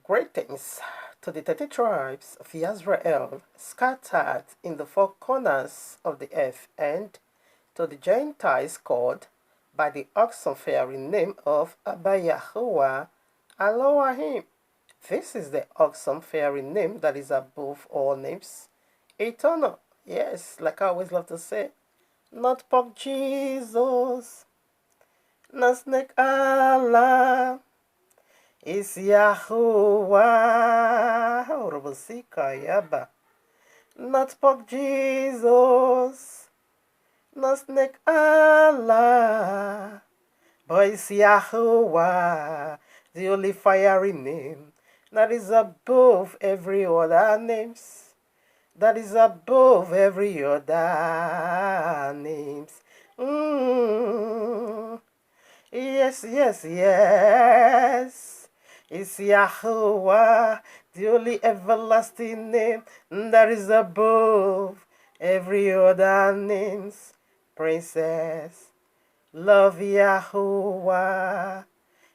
Greetings to the 30 tribes of Israel scattered in the four corners of the earth, and to the Gentiles called by the awesome-fearing name of Abba Yahuwah Elohim. This is the awesome-fearing name that is above all names. Eternal. Yes, like I always love to say, not Pop Jesus, not Snake Allah. It's Yahuwah, Yaba. Not Pop Jesus, not Snake Allah, but it's Yahuwah, the only fiery name that is above every other names, that is above every other names. Yes, yes, yes. It's Yahuwah, the only everlasting name that is above every other names. Princess, love Yahuwah.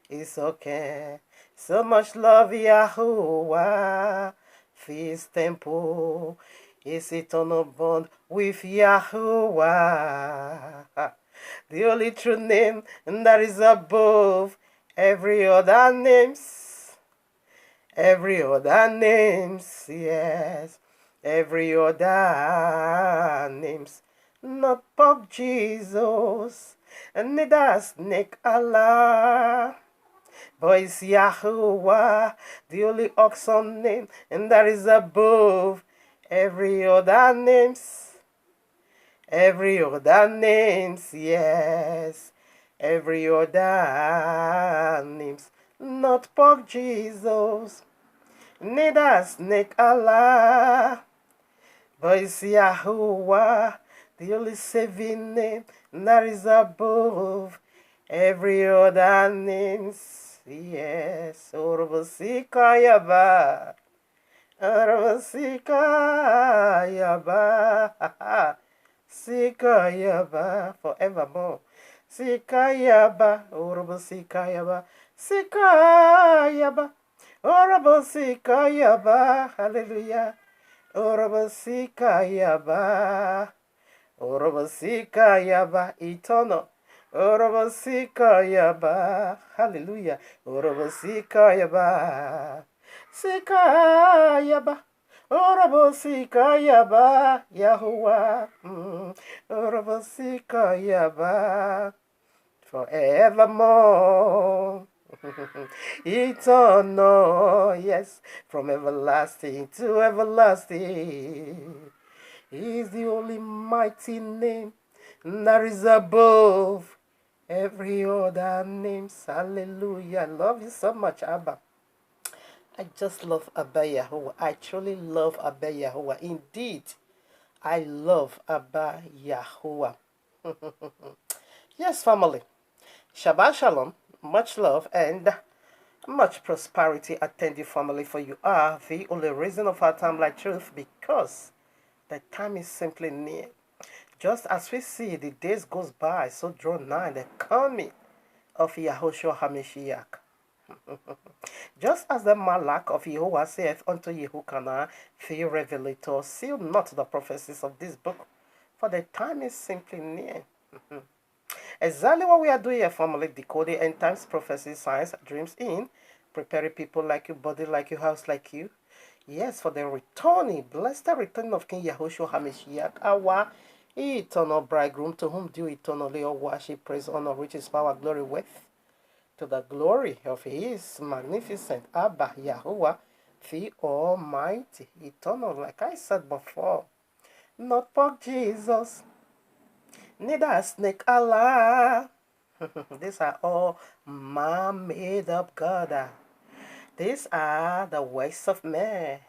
It's okay. So much love Yahuwah. His temple is eternal bond with Yahuwah. The only true name that is above every other names. Every other names, yes. Every other names. Not Pop Jesus, and neither Snake Allah. But it's Yahuwah, the only awesome name, and that is above every other names. Every other names, yes. Every other names. Not Pop Jesus, neither Snake Allah, but it's Yahuwah, the only saving name that is above every other names. Yes, Orobosikayaba, Orobosikayaba, Sikayaba, forevermore. Sikayaba, Orobosikayaba, Sikayaba, Orobosikayaba, hallelujah. Orobosikayaba, Orobosikayaba, eternal. Orobosikayaba, hallelujah. Orobosikayaba, Sikayaba, Orobosikayaba, Yahuwah. Orobosikayaba, forevermore. Eternal, yes, from everlasting to everlasting. He is the only mighty name that is above every other name. Hallelujah. I love you so much, Abba. I just love Abba Yahuwah. I truly love Abba Yahuwah. Indeed, I love Abba Yahuwah. Yes, family. Shabbat Shalom. Much love and much prosperity attend you, family, for you are the only reason of our time like truth, because the time is simply near. Just as we see the days goes by, so draw nigh the coming of Yahushua HaMashiach. Just as the Malach of Yehovah saith unto Yehukanah, the Revelator, seal not the prophecies of this book, for the time is simply near. Exactly what we are doing here, family, decoding end times prophecies, signs, dreams in, preparing people like you, body like you, house like you. Yes, for the returning, blessed return of King Yahushua HaMashiach, our eternal bridegroom, to whom due eternally all worship, praise, honor, riches, power, glory, with, to the glory of his magnificent Abba Yahuwah, the Almighty, eternal, like I said before. Not for Jesus, neither Snake Allah. These are all man-made up God. These are the works of man.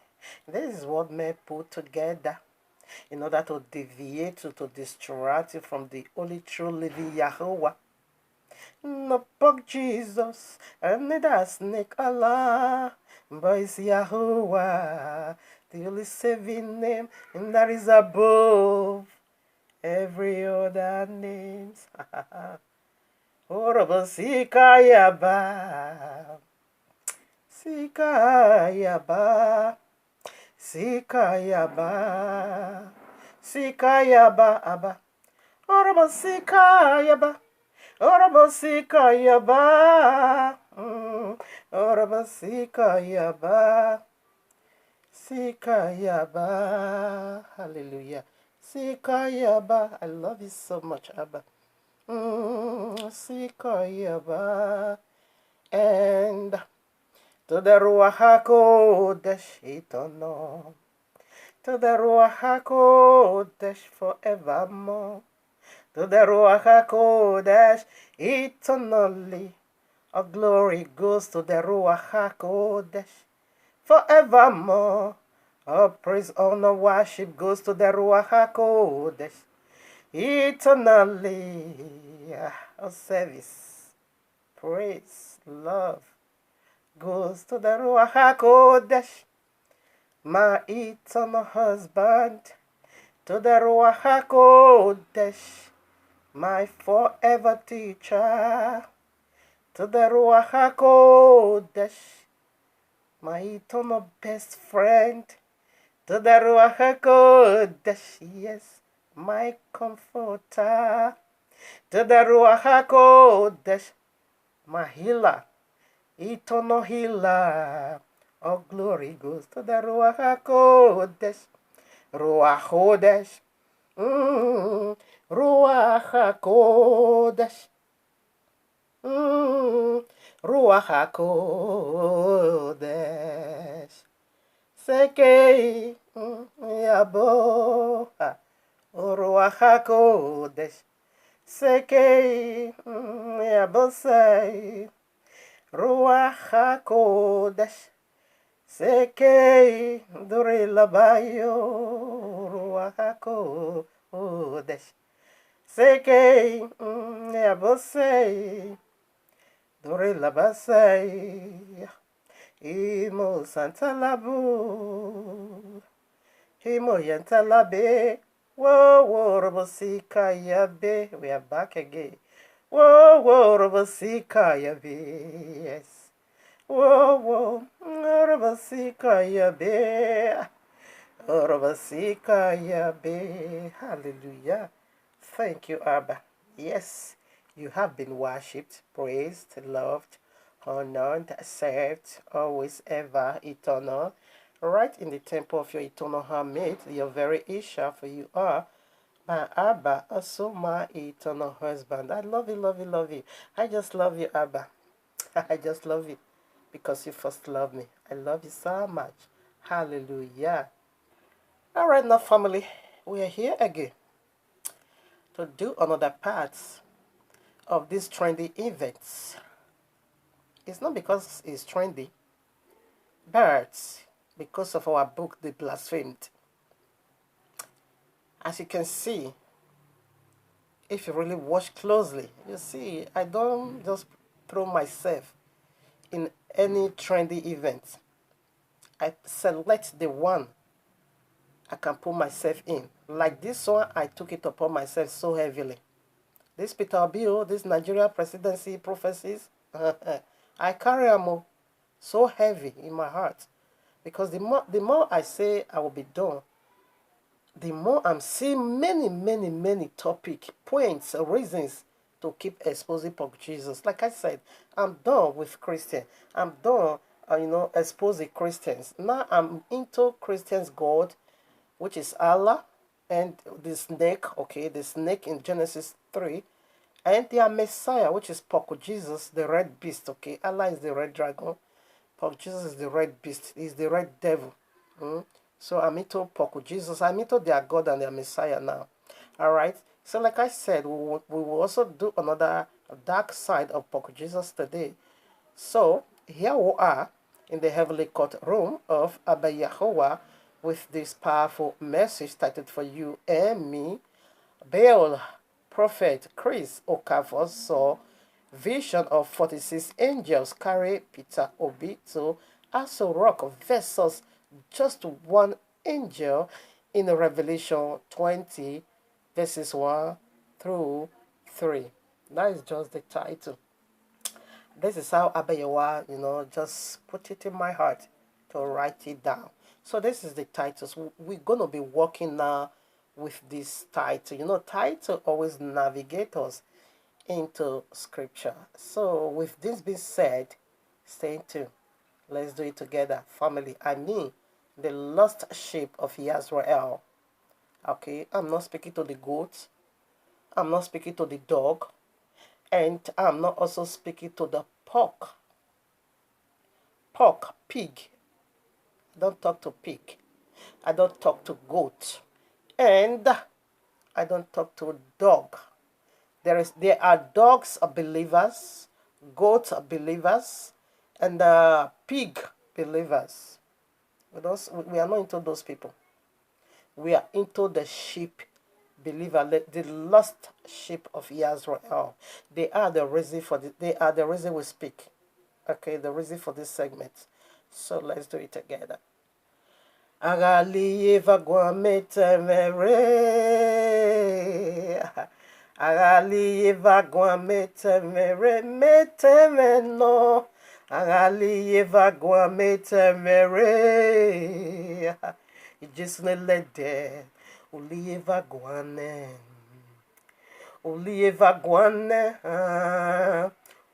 This is what men put together in order to deviate, to distract you from the only true living Yahuwah. No Pug Jesus, and neither Snake Allah, but it's Yahuwah, the only saving name, and that is above every other names. Orobosikayaba, Sikayaba, Sikayaba, Sikayaba, Abba. Orobo Sikayaba, Orobo Sikayaba, Orobo Sikayaba, Sikayaba, hallelujah. Sikayaba, I love you so much, Abba. Sikayaba, and to the Ruach HaKodesh eternal, to the Ruach HaKodesh forevermore, to the Ruach HaKodesh eternally. All glory goes to the Ruach HaKodesh forevermore. All praise, honor, worship goes to the Ruach HaKodesh eternally. All service, praise, love goes to the Ruach HaKodesh, my eternal husband, to the Ruach HaKodesh, my forever teacher, to the Ruach HaKodesh, my eternal best friend, to the Ruach HaKodesh, yes, my comforter, to the Ruach HaKodesh, my healer, eternal healer. All glory goes to the Ruach HaKodesh, Ruach HaKodesh, Ruach HaKodesh, Ruach HaKodesh. Sekei Yabo, Ruach HaKodesh. Sekei Yabo say, Ruach HaKodesh. Sekei Dure Labayo, Ruach HaKodesh. Sekei Yabo say, Dure Labasay. Imo Santa Labu, Imo Yantalabe, whoa, Robosika Yabe, we are back again. Whoa, Robosika Yabe, yes. Whoa, Robosika Yabe, Robosika Yabe, hallelujah. Thank you, Abba. Yes, you have been worshipped, praised, loved, honored, served, always, ever, eternal, right in the temple of your eternal handmaid, your very Isha, for you are my Abba, also my eternal husband. I love you, love you, love you. I just love you, Abba. I just love you because you first loved me. I love you so much. Hallelujah. All right, now, family, we are here again to do another part of these trendy events. It's not because it's trendy, but because of our book, The Blasphemed. As you can see, if you really watch closely, you see I don't just throw myself in any trendy event. I select the one I can put myself in. Like this one, I took it upon myself so heavily. This PeterObi, this Nigeria presidency prophecies, I carry them so heavy in my heart. Because the more I say I will be done, the more I'm seeing many topic, points, reasons to keep exposing Pop Jesus. Like I said, I'm done with Christian. I'm done, exposing Christians. Now I'm into Christians' God, which is Allah, and the snake, okay, the snake in Genesis 3, and their Messiah, which is Pop Jesus, the red beast, okay. Allah is the red dragon. Pop Jesus is the red beast. He's the red devil. So I'm into Pop Jesus. I'm into their God and their Messiah now. All right. So like I said, we will also do another dark side of Pop Jesus today. So here we are in the heavenly courtroom of Abba Yahuwah with this powerful message titled for you and me. Baal, prophet Chris Okafor saw vision of 46 angels carry PeterObi to Aso Rock versus just one angel in Revelation 20 verses 1 through 3. That is just the title. This is how Abayawa, just put it in my heart to write it down. So this is the titles. We're going to be working now with this title. Title always navigate us into scripture. So with this being said, stay tuned. Let's do it together, family. I mean, the lost sheep of Israel. Okay, I'm not speaking to the goat. I'm not speaking to the dog. And I'm not also speaking to the pork. Pork, pig. I don't talk to pig. I don't talk to goat. And I don't talk to dog. There are dogs believers, goat believers, and pig believers. We are not into those people. We are into the sheep believer, the lost sheep of Israel. They are the reason they are the reason we speak. Okay, the reason for this segment. So let's do it together. Agali eva guamete mere. Agali eva guamete mere mete meno. Agali eva guamete mere. Ijisne lede. Ulieva guane. Ulieva guane.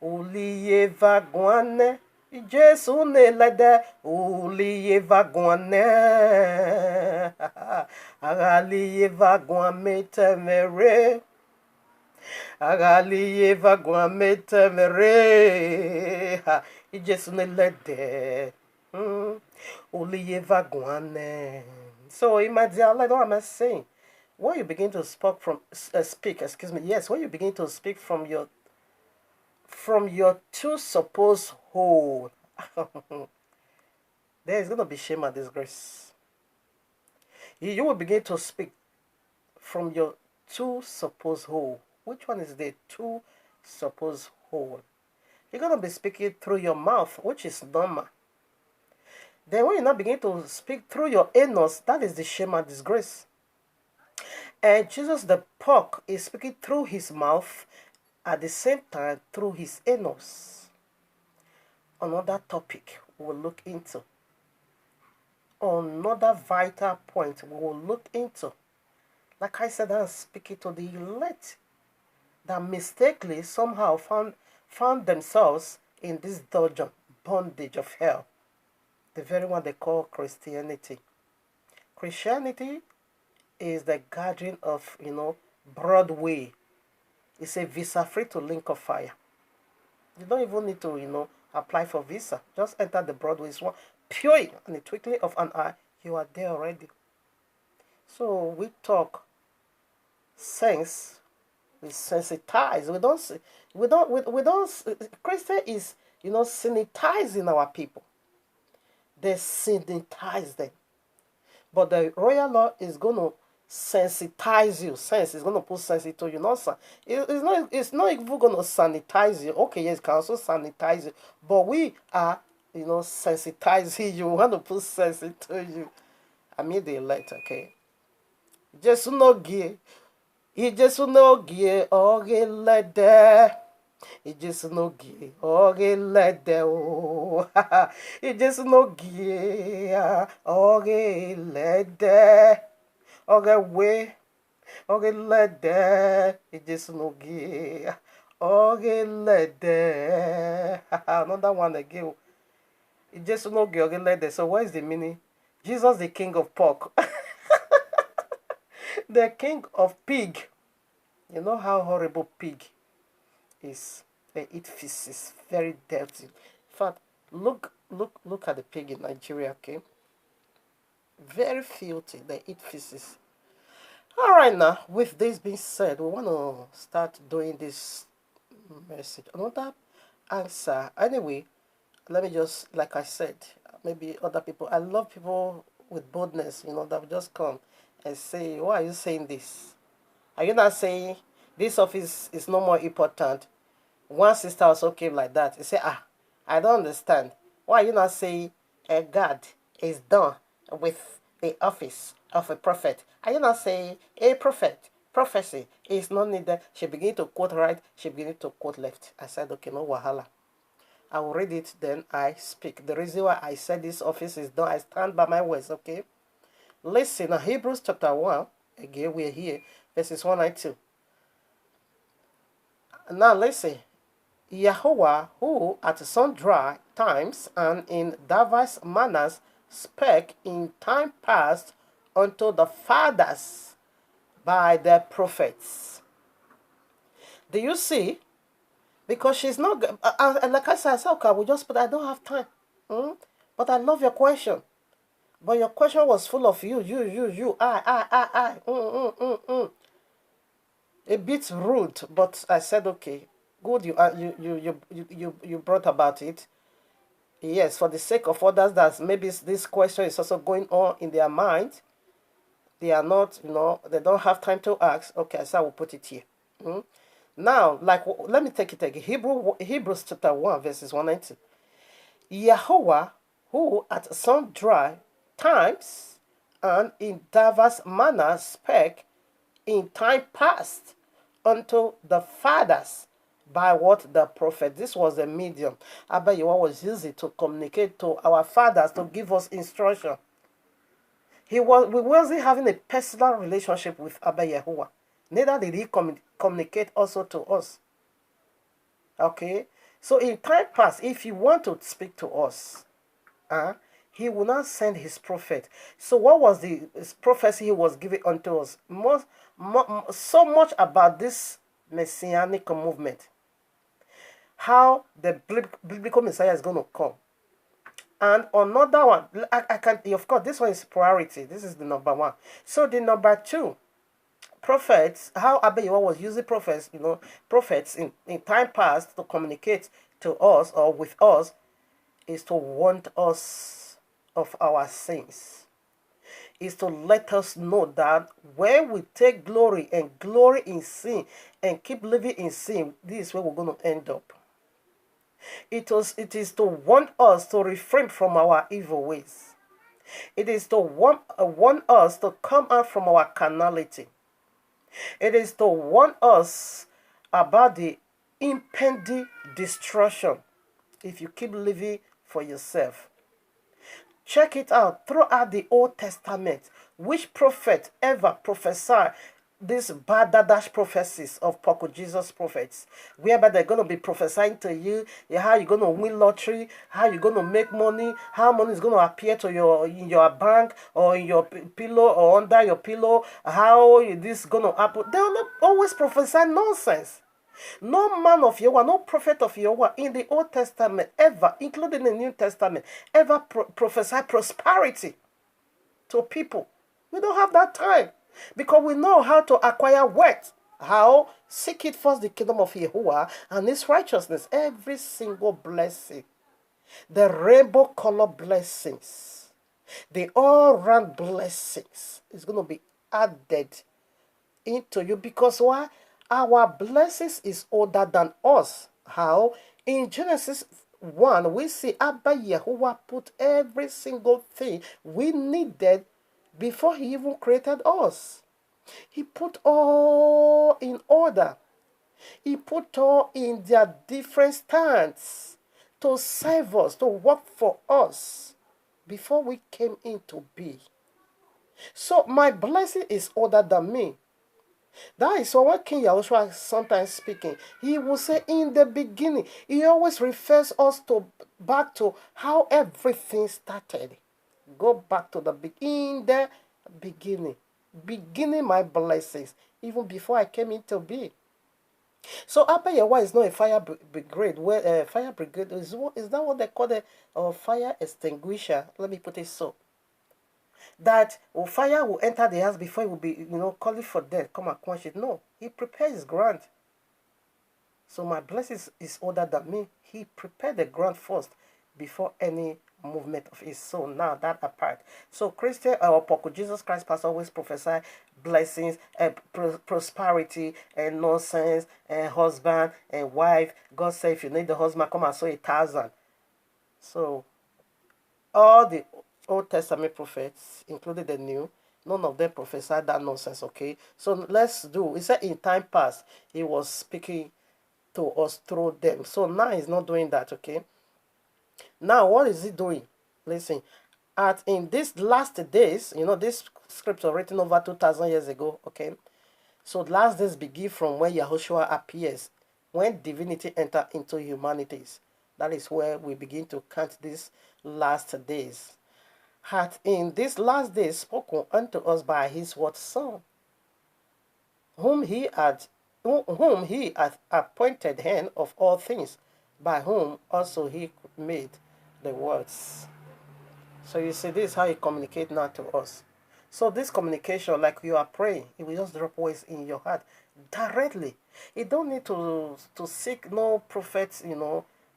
Ulieva guane. Jesu ne lede. Ulieva guane. Agalieva guamete mere. Agalieva guamete mere. Jesu ne lede. Ulieva guane. So imagine, what am I saying? When you begin to speak, excuse me, yes, when you begin to speak from your two supposed whole, there is going to be shame and disgrace. You will begin to speak from your two supposed whole. Which one is the two supposed whole? You're going to be speaking through your mouth, which is normal. Then when you now begin to speak through your anus, that is the shame and disgrace. And Jesus the pork is speaking through his mouth at the same time through his anus. Another topic we'll look into. Another vital point we will look into. Like I said, I'm speaking to the elect that mistakenly somehow found themselves in this dungeon, bondage of hell. The very one they call Christianity. Christianity is the gathering of, Broadway. It's a visa-free to link of fire. You don't even need to, apply for visa. Just enter the Broadway. It's one pure and the twinkling of an eye. You are there already. So we talk sense. We sensitize. Christian is, sanitizing our people. They sanitize them. But the royal law is going to sensitize you. Sense is going to put sense into you. It's not even going to sanitize you. Okay, yes, it can also sanitize you. But we are, sensitizing you. We want to put sense into you. I mean the elect, okay. Just no gear. He just no gear. Okay, let there. It just no gay, okay, let there, oh, it just no gay, okay, let there, okay, way, okay, let there, it just no gay, okay, let there, another one again, it just no gay, okay, let there. So what is the meaning? Jesus, the king of pork, the king of pig. You know how horrible pig is. They eat feces, very dirty. In fact, look at the pig in Nigeria, okay? Very filthy. They eat feces. All right, now with this being said, we want to start doing this message. Another answer. Anyway, let me just, like I said, maybe other people. I love people with boldness, that will just come and say, "Why are you saying this? Are you not saying this office is no more important?" One sister also came like that. He said, I don't understand. Why are you not saying God is done with the office of a prophet? Are you not saying a prophecy is not needed? She began to quote right, she began to quote left. I said, okay, no wahala. I will read it, then I speak. The reason why I said this office is done, I stand by my words, okay? Listen, now Hebrews chapter 1, again, we're here, verses 1 and 2. Now listen, Yahuwah, who at sundry times and in diverse manners spake in time past unto the fathers by the prophets. Do you see? Because she's not, like I said, okay, we just, but I don't have time. But I love your question. But your question was full of you, I. A bit rude, but I said, okay, good, you brought about it. Yes, for the sake of others that maybe this question is also going on in their mind. They are not, they don't have time to ask. Okay, so I will put it here. Now, let me take it again. Hebrews chapter 1, verses 1 and 2. Yahuwah, who at sundry times and in diverse manners spake in time past unto the fathers by what? The prophet. This was a medium. Abba Yahuwah was used to communicate to our fathers, to give us instruction. We wasn't having a personal relationship with Abba Yahuwah. Neither did he communicate also to us. Okay? So in time past, if he want to speak to us, he will not send his prophet. So what was the prophecy he was giving unto us? So much about this messianic movement. How the biblical Messiah is going to come. And another one, I can, of course, this one is priority. This is the number one. So the number two, prophets, how Abba Yahuwah was using prophets, prophets in time past to communicate to us or with us, is to warn us of our sins. Is to let us know that when we take glory and glory in sin and keep living in sin, this is where we're going to end up. It is to warn us to refrain from our evil ways. It is to warn us to come out from our carnality. It is to warn us about the impending destruction if you keep living for yourself. Check it out throughout the Old Testament. Which prophet ever prophesied these bad prophecies of Poco Jesus prophets, whereby they're going to be prophesying to you how you're going to win lottery, how you're going to make money, how money is going to appear to in your bank or in your pillow or under your pillow, how this is going to happen. They will always prophesy nonsense. No man of Yahuwah, no prophet of Yahuwah in the Old Testament ever, including the New Testament, ever prophesied prosperity to people. We don't have that time. Because we know how to acquire wealth. How? Seek it first the kingdom of Yahuwah and his righteousness. Every single blessing. The rainbow color blessings. The all-round blessings is going to be added into you. Because why? Our blessings is older than us. How? In Genesis 1, we see Abba Yahuwah put every single thing we needed before he even created us. He put all in order. He put all in their different stands to serve us, to work for us before we came into being. So my blessing is older than me. That is why when King Yahushua is sometimes speaking, he will say in the beginning. He always refers us back to how everything started. Go back to the beginning. The beginning my blessings, even before I came into being. So Abba Yahuwah is not a fire brigade. Fire brigade is that what they call a fire extinguisher? Let me put it so. That fire will enter the house before it will be, calling for death. Come and quench it. No, he prepares his ground. So my blessings is older than me. He prepared the ground first before any movement of his soul. Now that apart. So Christian or Poco Jesus Christ pastor always prophesy blessings and prosperity and nonsense and husband and wife. God said if you need the husband, come and sow 1,000. So all the Old Testament prophets, including the New, none of them prophesied that nonsense, okay? So let's do. He said in time past, he was speaking to us through them. So now he's not doing that, okay? Now, what is he doing? Listen, in these last days, this scripture written over 2,000 years ago, okay? So last days begin from when Yahushua appears, when divinity enter into humanities. That is where we begin to count these last days. Hath in these last days spoken unto us by his what Son, whom he hath appointed hand of all things, by whom also he made the words. So you see, this is how he communicates now to us. So this communication, like you are praying, it will just drop words in your heart directly. You don't need to seek no prophets,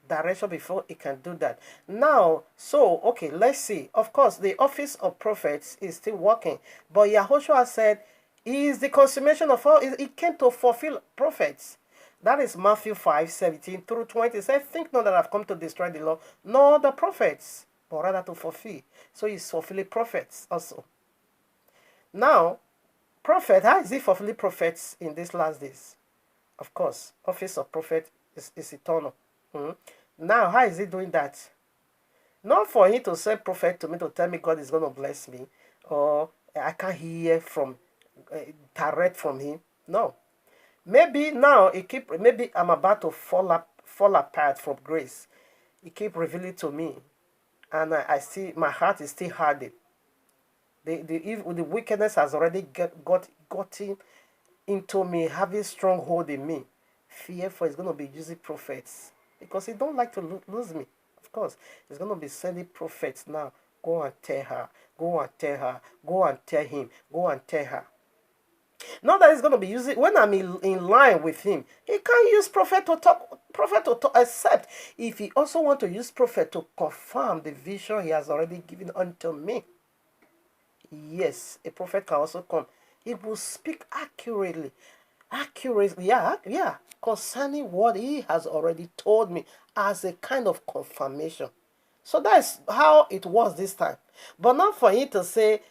direction before it can do that. Now, so okay, let's see. Of course, the office of prophets is still working, but Yahushua said, "He is the consummation of all." He came to fulfill prophets. That is Matthew 5:17 through 20. It said, "Think not that I've come to destroy the law, nor the prophets, but rather to fulfill." So he's fulfilling prophets also. Now, prophet, how is he fulfilling prophets in these last days? Of course, office of prophet is eternal. Now, how is he doing that? Not for him to send prophet to me to tell me God is going to bless me, or I can't hear from direct from him. No. Maybe now maybe I'm about to fall apart from grace. He keep revealing to me, and I see my heart is still hardened. The wickedness has already gotten into me, having stronghold in me. Fearful is going to be using prophets because he don't like to lose me. Of course, he's going to be sending prophets now. Go and tell her. Go and tell her. Go and tell him. Go and tell her. Not that he's going to be using, when I'm in line with him, he can't use prophet to talk, except if he also want to use prophet to confirm the vision he has already given unto me. Yes, a prophet can also come. He will speak accurately, concerning what he has already told me as a kind of confirmation. So that's how it was this time. But not for him to say,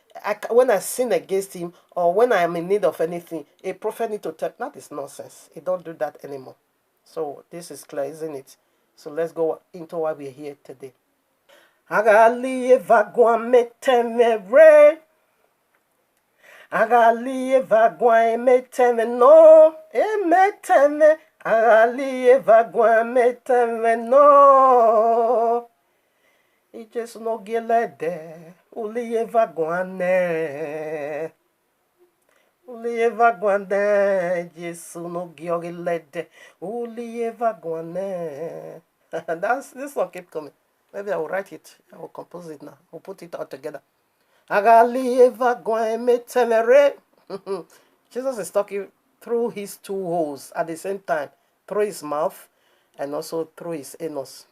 when I sin against him or when I am in need of anything, a prophet need to tell. That is nonsense. He don't do that anymore. So this is clear, isn't it? So let's go into why we're here today. Agali evagwa metemere. Agali evagwa meteme no. Emeteme. Agali evagwa meteme no. Ijesu no gelede. Uli evagwa ne. Uli evagwa ne. Jesu no gelede. Uli evagwa ne. This song keep coming. Maybe I will write it. I will compose it now. We'll put it all together. Jesus is talking through his two holes at the same time, through his mouth and also through his anus.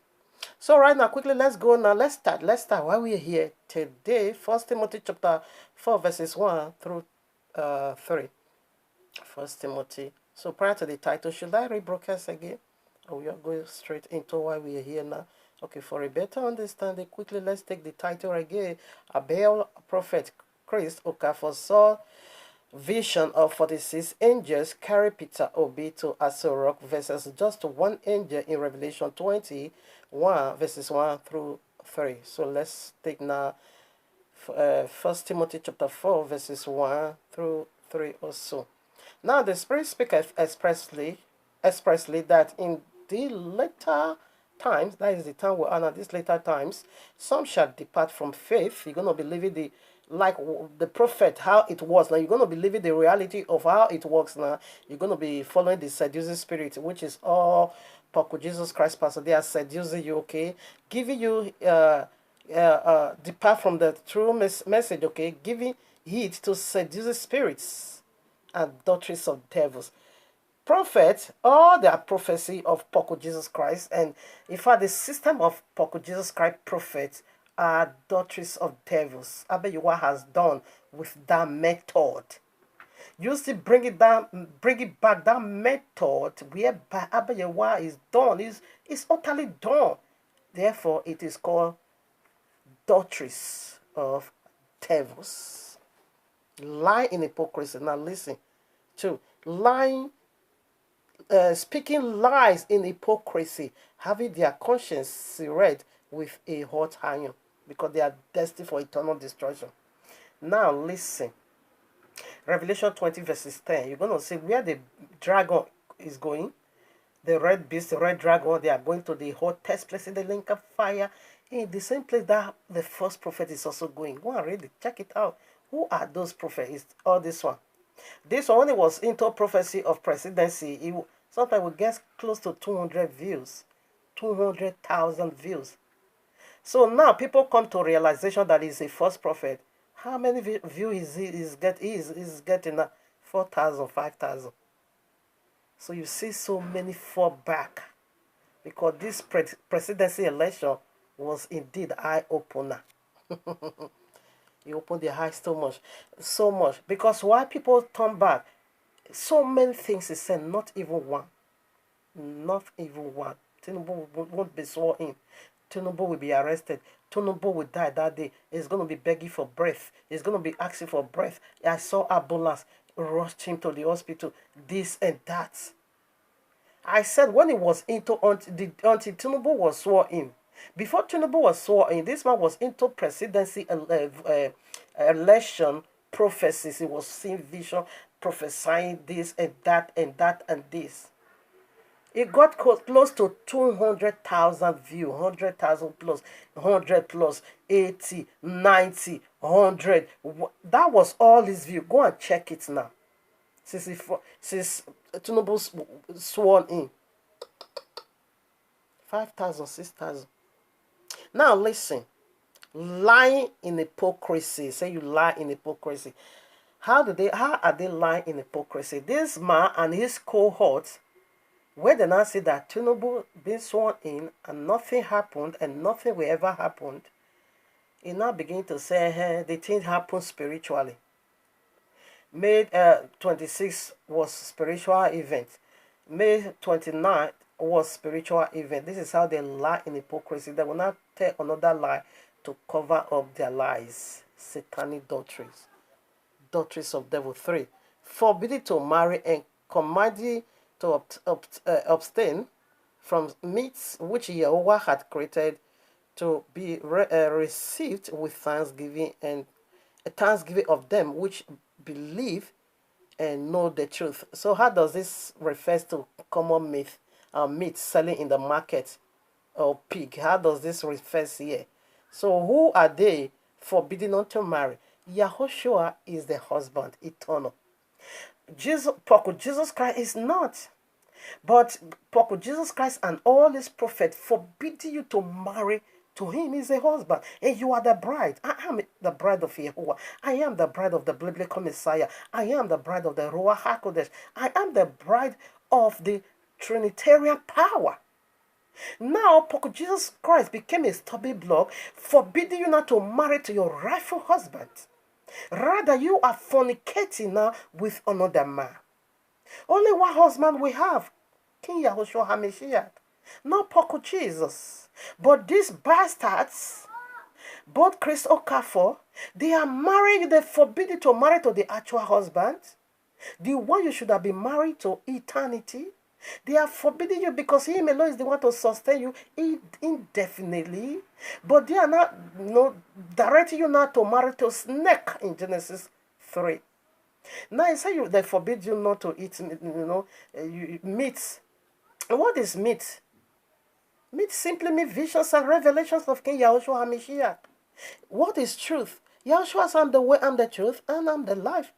So right now, quickly, let's go now. Let's start. Why we're here today. 1 Timothy chapter 4, verses 1 through 3. 1 Timothy. So prior to the title, should I rebroadcast again? Or we are going straight into why we are here now? Okay, for a better understanding, quickly let's take the title again. A Baal prophet, Christ Okafor saw vision of 46 angels carry PeterObi to Asorok versus just one angel in Revelation 21 verses 1 through 3. So let's take now 1 Timothy chapter 4 verses 1 through 3 also. Now the Spirit speaketh expressly that in the later times, that is the time we are now, these later times, some shall depart from faith. You're going to be living like the prophet, how it was. Now you're going to be living the reality of how it works now. You're going to be following the seducing spirit, which is all Jesus Christ, Pastor. They are seducing you, okay? Giving you, depart from the true message, okay? Giving heed to seducing spirits and doctrines of devils. Prophets, all their prophecy of Jesus Christ, and in fact the system of Jesus Christ prophets are doctrines of devils. YAHUAH has done with that method. You see, bring it back, that method whereby YAHUAH is done, is utterly done. Therefore, it is called doctrines of devils. Lie in hypocrisy. Now listen to lying. Speaking lies in hypocrisy, having their conscience seared with a hot iron, because they are destined for eternal destruction. Now listen. Revelation 20 verses 10. You're going to see where the dragon is going. The red beast, the red dragon, they are going to the hottest place in the lake of fire. In the same place that the first prophet is also going. Go and read it. Check it out. Who are those prophets? It's all this one. This one, when it was into prophecy of presidency, sometimes we get close to 200 views. 200,000 views. So now people come to realization that he's a false prophet. How many views is getting? 4,000, 5,000. So you see so many fall back, because this presidency election was indeed eye-opener. You opened their eyes so much. Because why people turn back? So many things is said, not even one. Not even one. Tinubu won't be sworn in. Tinubu will be arrested. Tinubu will die that day. He's going to be begging for breath. He's going to be asking for breath. I saw ambulance rushed him to the hospital. This and that. I said when he was into until Tinubu was sworn in. Before Tinubu was sworn in, this man was into presidency election prophecies. He was seeing vision, prophesying this and that and that and this. It got close to 200,000 views, 100,000 plus, 100 plus, 80, 90, 100. That was all his view. Go and check it now. Since Tinubu sworn in. 5,000, 6,000. Now listen. Lying in hypocrisy. Say you lie in hypocrisy. How are they lying in hypocrisy? This man and his cohorts, where they now say that Tinubu been sworn in and nothing happened and nothing will ever happen, he now begin to say, hey, the thing happened spiritually. May 26 was spiritual event. May 29 was spiritual event. This is how they lie in hypocrisy. They will not tell another lie to cover up their lies. Satanic doctrines. Doctrines of devil. 3. Forbidden to marry and commanded to abstain from meats which Yahuwah had created to be received with thanksgiving, and a thanksgiving of them which believe and know the truth. So how does this refer to common meat selling in the market, or pig? How does this refer here? So who are they forbidden not to marry? Yahushua is the husband, eternal. Jesus Christ is not. But Jesus Christ and all his prophets forbid you to marry to him. He's a husband. And you are the bride. I am the bride of Yahuwah. I am the bride of the biblical Messiah. I am the bride of the YAHUAH'S. I am the bride of the Trinitarian power. Now, Jesus Christ became a stumbling block, forbidding you not to marry to your rightful husband. Rather, you are fornicating now with another man. Only one husband we have, King Yahushua HaMashiach. Not Jesus. But these bastards, both Chris Okafor, they are married, they're forbidden to marry to the actual husband. The one you should have been married to eternity. They are forbidding you because him alone is the one to sustain you indefinitely. But they are not directing you not to marry to snake in Genesis 3. Now I say they forbid you not to eat, meat. What is meat? Meat simply means visions and revelations of King Yahushua HaMashiach. What is truth? Yahushua said, I'm the way, I'm the truth, and I'm the life.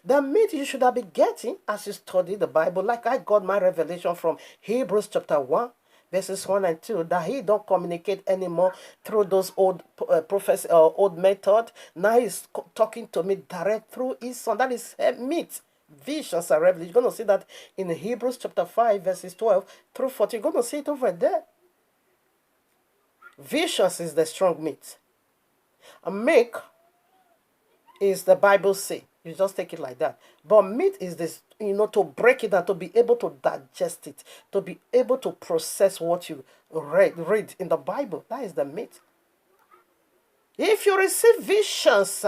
The meat you should have been getting as you study the Bible, like I got my revelation from Hebrews chapter 1, verses 1 and 2, that he don't communicate anymore through those old prophets or old method. Now he's talking to me direct through his son. That is meat, visions and revelation. You're going to see that in Hebrews chapter 5, verses 12 through 14. You're going to see it over there. Visions is the strong meat. A milk is the Bible say. You just take it like that. But meat is this, to break it down, to be able to digest it, to be able to process what you read in the Bible. That is the meat. If you receive visions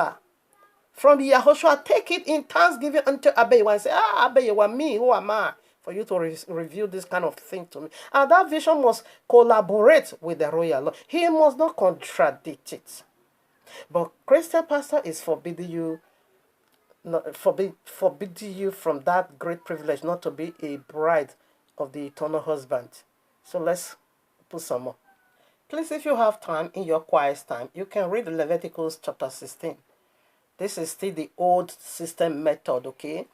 from Yahushua, take it in thanksgiving unto Abayewa and say, Abayewa, me, who am I? for you to reveal this kind of thing to me. And that vision must collaborate with the royal law. He must not contradict it. But Christian pastor is forbidding you, forbidding you from that great privilege not to be a bride of the eternal husband. So let's put some more. Please, if you have time in your quiet time, you can read Leviticus chapter 16. This is still the old system method, okay?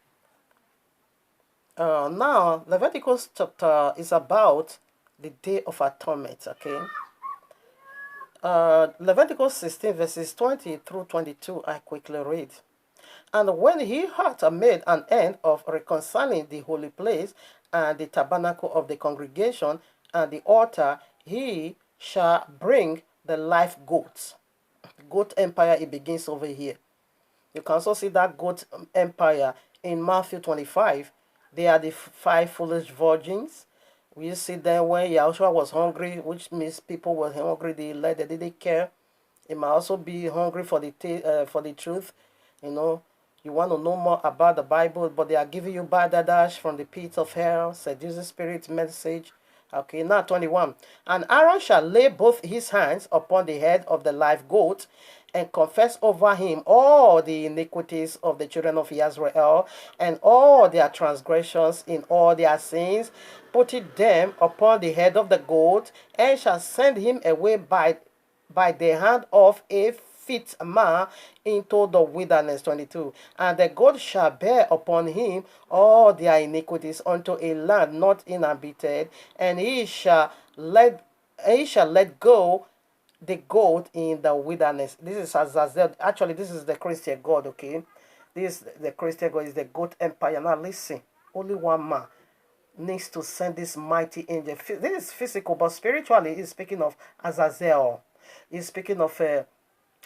Now, Leviticus chapter is about the Day of Atonement, okay? Leviticus 16 verses 20 through 22, I quickly read. And when he had made an end of reconciling the holy place and the tabernacle of the congregation and the altar, he shall bring the live goats. Goat empire, it begins over here. You can also see that goat empire in Matthew 25. They are the 5 foolish virgins. We see them when Yahushua was hungry, which means people were hungry. They didn't care. It might also be hungry for the truth. You know, you want to know more about the Bible, but they are giving you badadash from the pit of hell, seducing spirit message. Okay, now 21. And Aaron shall lay both his hands upon the head of the live goat and confess over him all the iniquities of the children of Israel and all their transgressions in all their sins, putting them upon the head of the goat, and shall send him away by the hand of a fit man into the wilderness. 22. And the goat shall bear upon him all their iniquities unto a land not inhabited, and he shall let go the goat in the wilderness. This is Azazel. Actually, this is the Christian God, okay? The Christian God is the goat empire. Now listen, only one man needs to send this mighty angel. This is physical, but spiritually, he's speaking of Azazel. He's speaking of the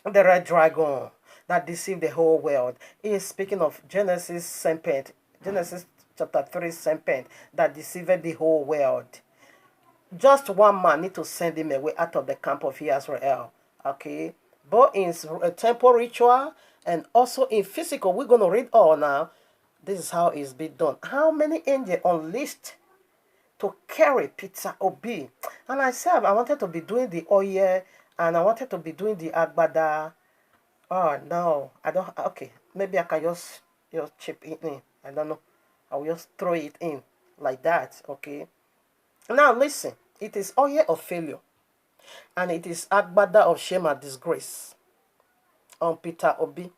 red dragon that deceived the whole world. He is speaking of Genesis serpent, Genesis chapter 3 serpent that deceived the whole world. Just one man need to send him away out of the camp of Israel. Okay, but in a temple ritual and also in physical, we're going to read all now. This is how it's been done. How many angels unleashed to carry PeterObi? And I said I wanted to be doing the oil and I wanted to be doing the agbada. Oh no, I don't. Okay, maybe I can just chip it in. I don't know. I will just throw it in like that. Okay. Now listen. It is oil of failure, and it is agbada of shame and disgrace on PeterObi.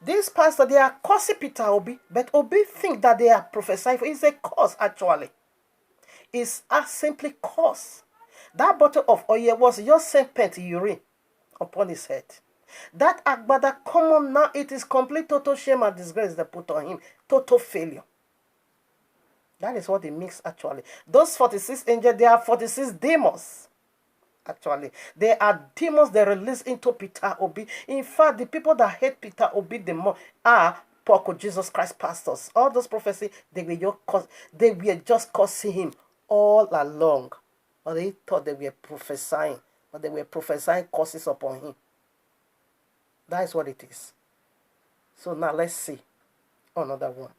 This pastor, they are cursing PeterObi, but Obi think that they are prophesying for. It's a curse actually. It's a simply curse. That bottle of oil was your serpent urine upon his head. That agbada common now, it is complete total shame and disgrace they put on him. Total failure. That is what it means actually. Those 46 angels, they are 46 demons. Actually, they are demons they release into PeterObi. In fact, the people that hate PeterObi the more are Poco Jesus Christ pastors. All those prophecies, they were just cursing him all along. But they thought they were prophesying. But they were prophesying curses upon him. That is what it is. So now let's see another one.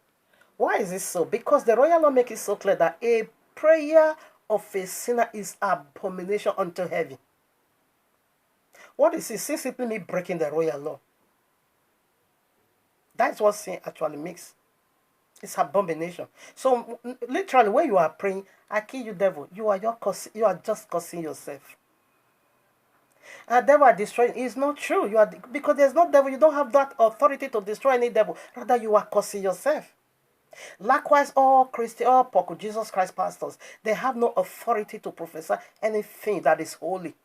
Why is this so? Because the royal law makes it so clear that a prayer of a sinner is abomination unto heaven. What is it? Sin simply means breaking the royal law. That's what sin actually makes. It's abomination. So literally, when you are praying, I kill you, devil. You are just cursing yourself. And devil are destroying. It's not true. Because there's no devil. You don't have that authority to destroy any devil. Rather, you are cursing yourself. Likewise, all Christian, all Poco Jesus Christ pastors, they have no authority to prophesy anything that is holy.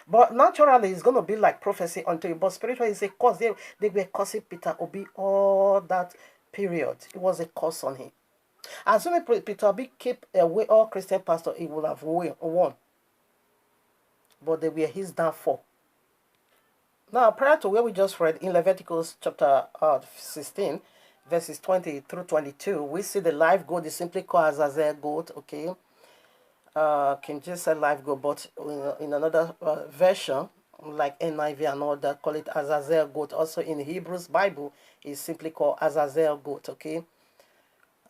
But naturally, it's going to be like prophecy until you. But spiritually, it's a curse. They were cursing PeterObi all that period. It was a curse on him. As soon as PeterObi kept away all Christian pastors, he would have won. But they were his downfall. Now, prior to where we just read in Leviticus chapter 16, verses 20 through 22, we see the live goat is simply called Azazel goat, okay? Can just say live goat, but in another version, like NIV and all that, call it Azazel goat. Also in Hebrews Bible, is simply called Azazel goat, okay?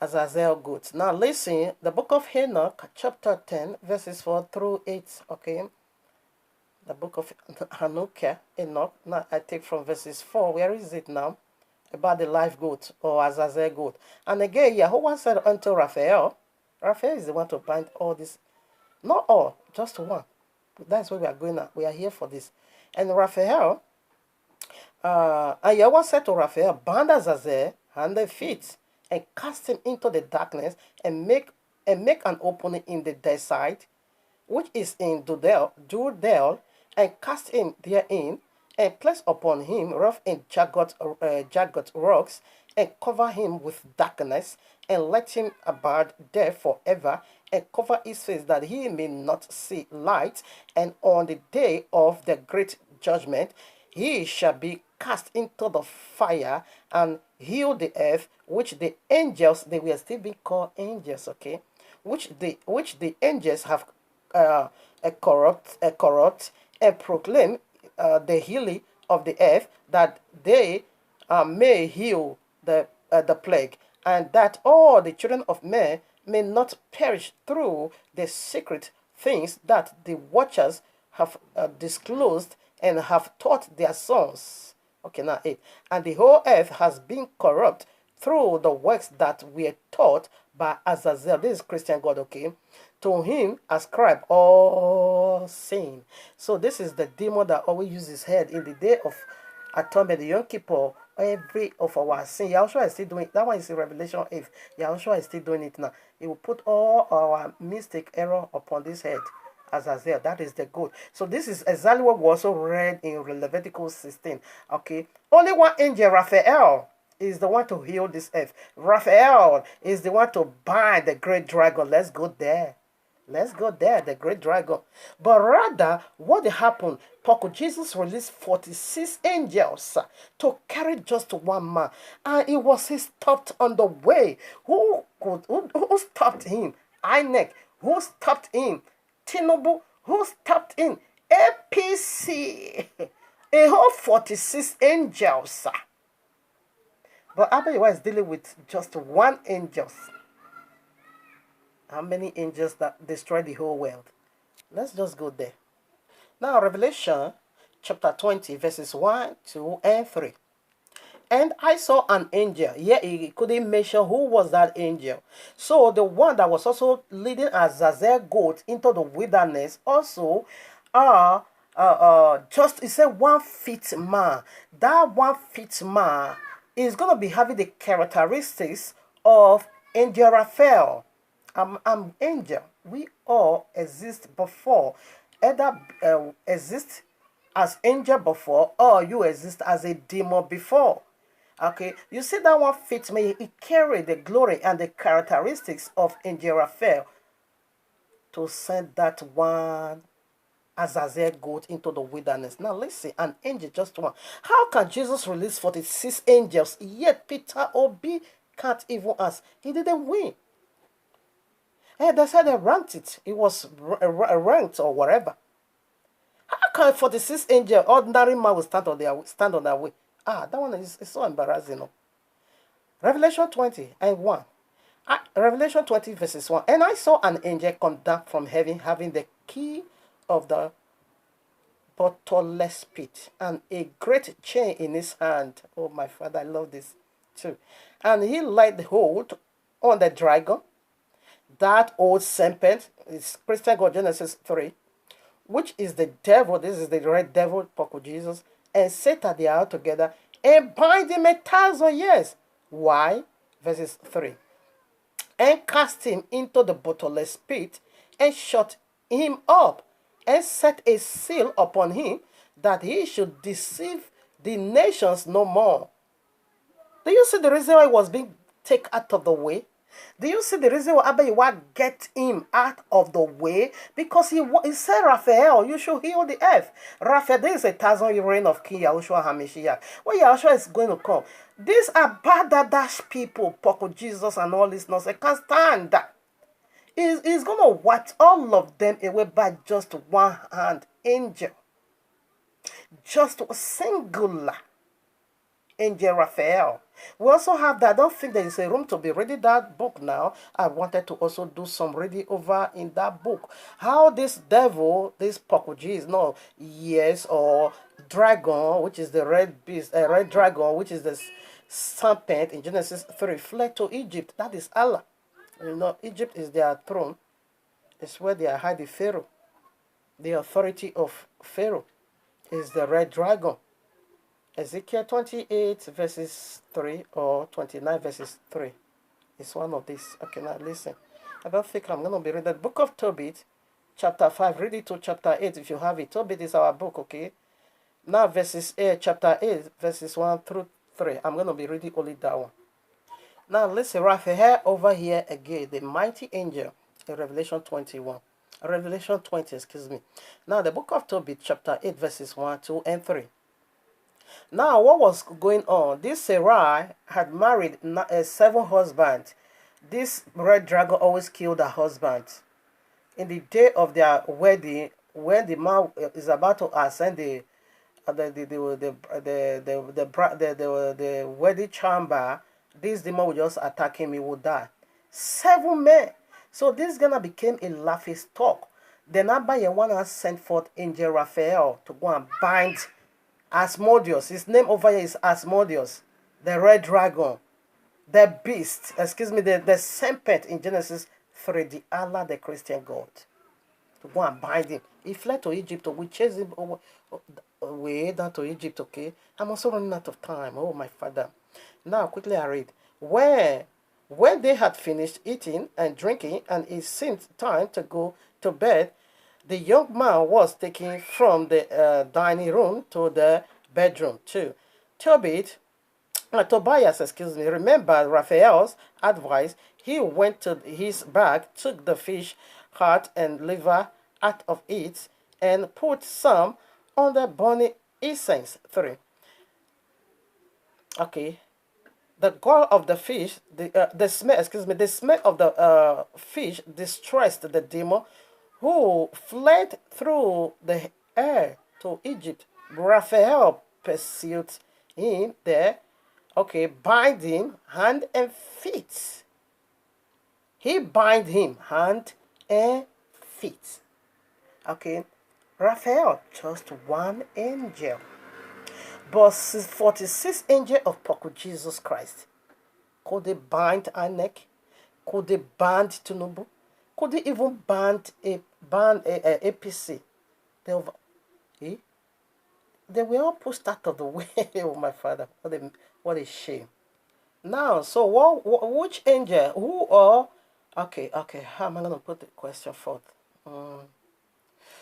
Azazel goat. Now listen, the book of Enoch, chapter 10, verses 4 through 8. Okay. The book of Enoch. Now I take from verses 4. Where is it now? About the live goat or Azazel goat. And again, Yahuwah said unto Raphael, Raphael is the one to bind all this. Not all, just one. That's where we are going now. We are here for this. And Raphael, and Yahuwah said to Raphael, bind Azazel and the feet, and cast him into the darkness, and make an opening in the desert, which is in Judel, and cast him therein, and place upon him rough and jagged rocks, and cover him with darkness, and let him abide there forever, and cover his face that he may not see light. And on the day of the great judgment, he shall be cast into the fire and heal the earth, which the angels, they will still be called angels, okay? Which the angels have corrupt and proclaim the healing of the earth, that they may heal the plague, and that all the children of men may not perish through the secret things that the watchers have disclosed and have taught their sons. Okay, now 8. And the whole earth has been corrupt through the works that were taught by Azazel. This is Christian God, okay? To him ascribe all sin. So this is the demon that always uses his head in the day of atonement, the Yom Kippur. Every of our sin, Yahushua is still doing it. That one is in Revelation 8. Yahushua is still doing it now. He will put all our mistake, error upon this head. Azazel, that is the goat. So this is exactly what we also read in Leviticus 16. Okay, only one angel, Raphael, is the one to heal this earth. Raphael is the one to bind the great dragon. Let's go there. Let's go there, the great dragon. But rather, what happened? Jesus released 46 angels to carry just one man. And it was he stopped on the way. Who stopped him? INEC. Who stopped him? Tinubu. Who stopped him? APC. A whole 46 angels. But Abiyahu is dealing with just one angel. How many angels that destroy the whole world? Let's just go there. Now, Revelation chapter 20, verses 1, 2, and 3. And I saw an angel. Yeah, he couldn't mention who was that angel. So the one that was also leading Azazel goat into the wilderness also just, it said 1 feet man. That 1 feet man is going to be having the characteristics of angel Raphael. I'm angel. We all exist before. Either exist as angel before, or you exist as a demon before. Okay, you see that 1 feet man, it carried the glory and the characteristics of angel Raphael to send that one Azazel goat into the wilderness. Now listen, an angel, just one. How can Jesus release 46 angels, yet PeterObi can't even ask? He didn't win. And they said they ranked it. It was ranked or whatever. How can 46 angels, ordinary man, will stand on their way? That one is so embarrassing. No? Revelation 20 and 1. Revelation 20 verses 1. And I saw an angel come down from heaven, having the key of the bottomless pit and a great chain in his hand. Oh, my Father, I love this too. And he laid hold on the dragon, that old serpent, is Christian God, Genesis 3, which is the devil. This is the red devil, Jesus, and Satan, they are all together, and bind him 1,000 years. Why? Verses 3. And cast him into the bottomless pit, and shut him up, and set a seal upon him, that he should deceive the nations no more. Do you see the reason why he was being taken out of the way? Do you see the reason why Abiyahu get him out of the way? Because he said, Raphael, you should heal the earth. Raphael, there is 1,000-year reign of King Yahushua HaMashiach. When Yahushua is going to come, these are bad people, Jesus and all this nonsense. I can't stand that. He's going to wipe all of them away by just one hand angel. Just a singular angel Raphael. We also have that. I don't think there is a room to be reading that book now. I wanted to also do some reading over in that book. How this devil, this Portuguese, no, yes, or dragon, which is the red beast, red dragon, which is the serpent in Genesis 3, fled to Egypt. That is Allah. You know, Egypt is their throne. It's where they are hiding Pharaoh. The authority of Pharaoh is the red dragon. Ezekiel 28 verses 3 or 29 verses 3. It's one of these. Okay, now listen. I don't think I'm going to be reading the book of Tobit, chapter 5. Read it to chapter 8 if you have it. Tobit is our book, okay? Now verses 8, chapter 8, verses 1 through 3. I'm going to be reading only that one. Now listen, Raphael over here again, the mighty angel in Revelation 21. Revelation 20, excuse me. Now the book of Tobit, chapter 8, verses 1, 2, and 3. Now, what was going on? This Sarai had married 7 husbands. This red dragon always killed her husband. In the day of their wedding, when the man is about to ascend the wedding chamber, this demon will just attack him. He will die. 7 men. So this gonna became a laughing stock. Then Abayewana has sent forth angel Raphael to go and bind Asmodeus. His name over here is Asmodeus, the red dragon, the beast, excuse me, the serpent in Genesis 3, the Allah, the Christian God, to go and bind him. He fled to Egypt. We chased him way down to Egypt, okay? I'm also running out of time. Oh, my father. Now, quickly I read. When they had finished eating and drinking, and it seemed time to go to bed, the young man was taken from the dining room to the bedroom too. Tobias, excuse me, remembered Raphael's advice. He went to his bag, took the fish heart and liver out of it, and put some on the burning incense. 3. Okay. The gall of the fish, the smell of the fish distressed the demon, who fled through the air to Egypt. Raphael pursued him there, okay, bind him hand and feet. He bind him hand and feet. Okay, Raphael, just one angel. But 46 angels of Jesus Christ. Could they bind our neck? Could they bind Tinubu? Could they even ban APC? They were all pushed out of the way. Oh, my father. What a shame. Now, so which angel? Who are... Okay. How am I going to put the question forth?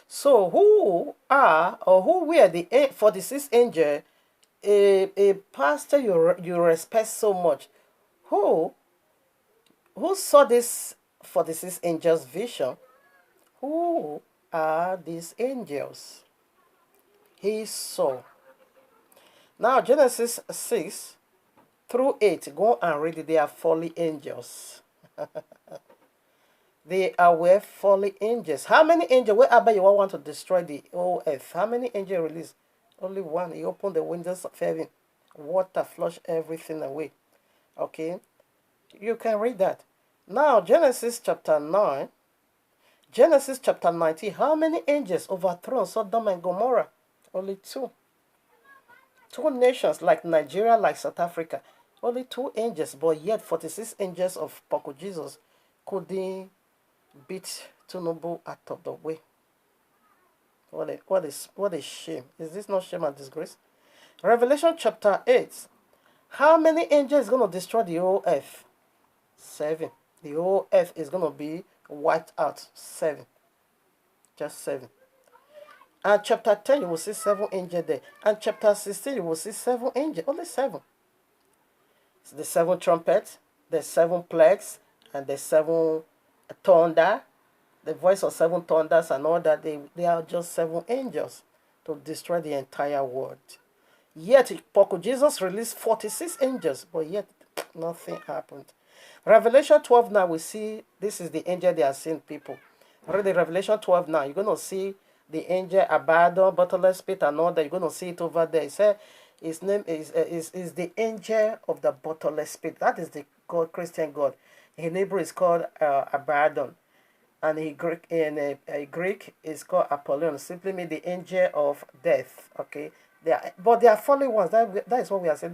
So, who are or who were the 46 angels a pastor you respect so much? Who saw this 46 angels vision? Who are these angels he saw? Now Genesis 6 through 8, go and read it. They are fallen angels. They were fallen angels. How many angels? Where Abba you want to destroy the whole earth? How many angels released? Only one. He opened the windows of heaven. Water flushed everything away. Okay? You can read that. Now, Genesis chapter 9. Genesis chapter 19. How many angels overthrown Sodom and Gomorrah? Only 2. 2 nations like Nigeria, like South Africa. Only 2 angels, but yet 46 angels of Jesus couldn't beat Tinubu out of the way. What a shame. Is this not shame and disgrace? Revelation chapter 8. How many angels is going to destroy the whole earth? 7. The whole earth is going to be wiped out. 7. Just 7. And chapter 10, you will see 7 angels there. And chapter 16, you will see 7 angels. Only 7. It's the 7 trumpets, the 7 plagues, and the 7 thunder. The voice of 7 thunders and all that. They are just 7 angels to destroy the entire world. Yet, Jesus released 46 angels, but yet nothing happened. Revelation 12 now, we see, this is the angel they are seeing, people. Read the Revelation 12 now. You're going to see the angel Abaddon, bottomless pit, and all that. You're going to see it over there. It said, His name is the angel of the bottomless pit. That is the God, Christian God. In Hebrew, it's called Abaddon, and Greek is called Apollyon. Simply mean the angel of death. Okay, but they are fallen ones. That is what we are saying.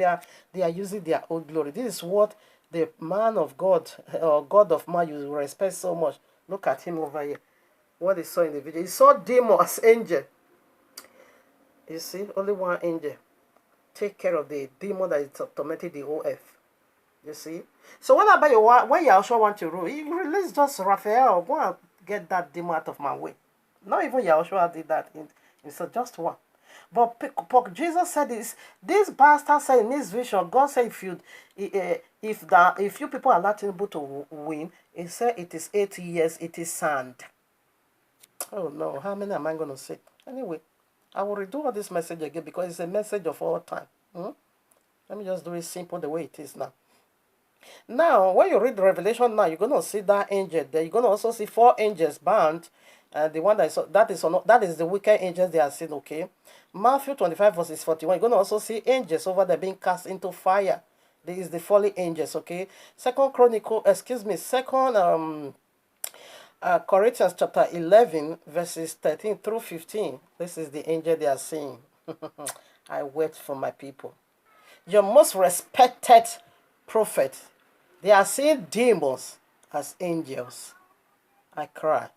They are using their own glory. This is what the man of God or God of man you respect so much. Look at him over here. What he saw in the video. He saw demon as angel. You see, only one angel take care of the demon that is tormenting the whole earth. You see? So what about when Yahushua want to rule? He released just Raphael. Go and get that demon out of my way. Not even Yahushua did that. It's just one. But Jesus said this bastard said in this vision, God said if you people are not able to win, he said it is 80 years, it is sand. Oh no, how many am I going to say? Anyway, I will redo all this message again because it's a message of all time. Let me just do it simple the way it is now. Now, when you read Revelation now, you're going to see that angel there. You're going to also see 4 angels bound. The one that is the wicked angels they are seen, okay? Matthew 25 verses 41. You're going to also see angels over there being cast into fire. This is the fallen angels, okay? Second Corinthians chapter 11 verses 13 through 15. This is the angel they are seeing. I wait for my people. Your most respected prophet. They are seeing demons as angels. I cry.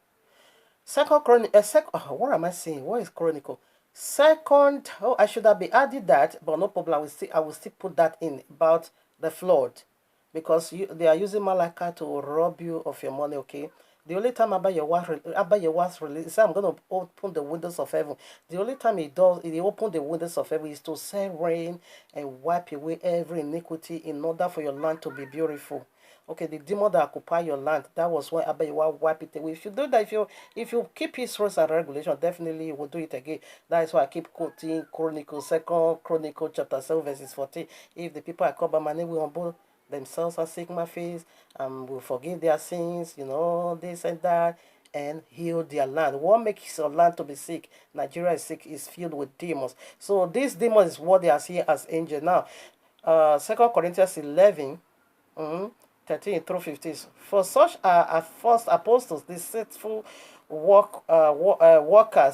What am I saying? What is Chronicle? I should have been added that, but no problem. I will still put that in about the flood, because they are using Malachi to rob you of your money. Okay. The only time Abba Yahuwah's release, I'm going to open the windows of heaven. The only time he open the windows of heaven is to send rain and wipe away every iniquity in order for your land to be beautiful. Okay, the demon that occupy your land, that was why Abba Yahuwah wipe it away. If you do that, if you keep his rules and regulations, definitely you will do it again. That is why I keep quoting Chronicles, 2 Chronicles chapter 7 verses 14. If the people I call by my name will humble themselves and seek my face, and will forgive their sins, this and that, and heal their land. What makes your land to be sick? Nigeria is sick, is filled with demons. So this demon is what they are seeing as angel. Now, 2 Corinthians 11, 13 through 15. For such are false apostles, deceitful workers,